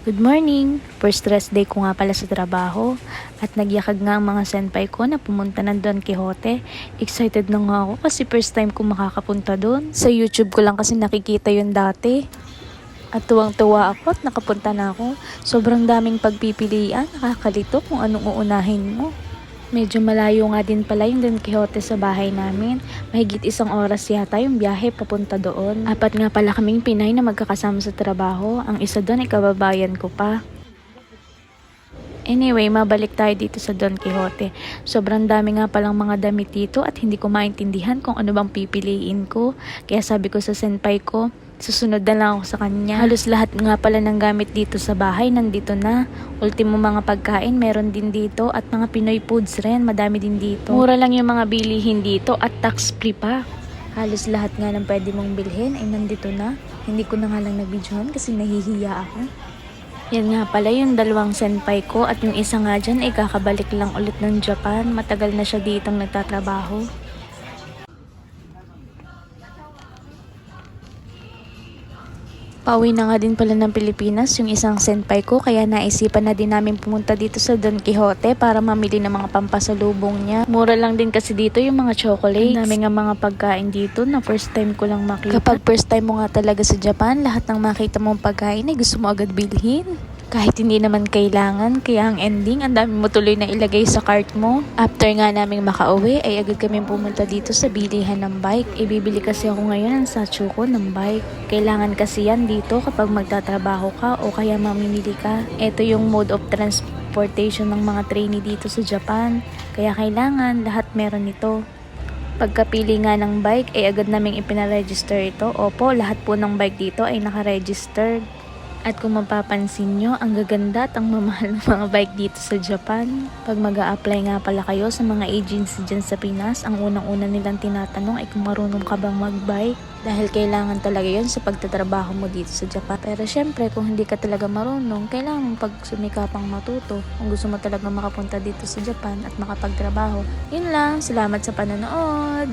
Good morning! First rest day ko nga pala sa trabaho at nagyakag nga ang mga senpai ko na pumunta ng Don Quixote. Excited na nga ako kasi first time ko makakapunta doon. Sa YouTube ko lang kasi nakikita yun dati. At tuwang-tuwa ako at nakapunta na ako. Sobrang daming pagpipilian, nakakalito kung anong uunahin mo. Medyo malayo nga din pala yung Don Quixote sa bahay namin. Mahigit 1 oras yata yung biyahe papunta doon. 4 nga pala kaming Pinay na magkakasama sa trabaho. Ang isa doon ay kababayan ko pa. Anyway, mabalik tayo dito sa Don Quixote. Sobrang dami nga palang mga damit dito at hindi ko maintindihan kung ano bang pipiliin ko. Kaya sabi ko sa senpai ko, susunod na lang ako sa kanya. Halos lahat nga pala ng gamit dito sa bahay nandito na. Ultimo mga pagkain meron din dito at mga Pinoy foods rin, madami din dito. Mura lang yung mga bilihin dito at tax free pa. Halos lahat nga ng pwede mong bilhin ay nandito na. Hindi ko na nga lang nabidyohan kasi nahihiya ako. Yan nga pala yung 2 senpai ko at yung isa nga dyan ay kakabalik lang ulit ng Japan. Matagal na siya ditong nagtatrabaho. Pauwi na nga din pala ng Pilipinas yung isang senpai ko kaya naisipan na din namin pumunta dito sa Don Quixote para mamili ng mga pampasalubong niya. Mura lang din kasi dito yung mga chocolates. Ang dami nga mga pagkain dito na first time ko lang makita. Kapag first time mo nga talaga sa Japan, lahat ng makita mong pagkain ay gusto mo agad bilhin. Kahit hindi naman kailangan, kaya ang ending, ang dami mo tuloy na ilagay sa cart mo. After nga naming makauwi, ay agad kami pumunta dito sa bilihan ng bike. Ibibili kasi ako ngayon ng satchel ko ng bike. Kailangan kasi yan dito kapag magtatrabaho ka o kaya mamimili ka. Ito yung mode of transportation ng mga trainee dito sa Japan. Kaya kailangan lahat meron ito. Pagkapili nga ng bike, ay agad naming ipinaregister ito. Opo, lahat po ng bike dito ay nakaregistered. At kung mapapansin nyo, ang gaganda at ang mamahal ng mga bike dito sa Japan. Pag mag-a-apply nga pala kayo sa mga agency dyan sa Pinas, ang unang-una nilang tinatanong ay kung marunong ka bang mag-bike. Dahil kailangan talaga yon sa pagtatrabaho mo dito sa Japan. Pero syempre, kung hindi ka talaga marunong, kailangan mong pagsumikapang matuto. Kung gusto mo talaga makapunta dito sa Japan at makapagtrabaho. Yun lang, salamat sa panonood!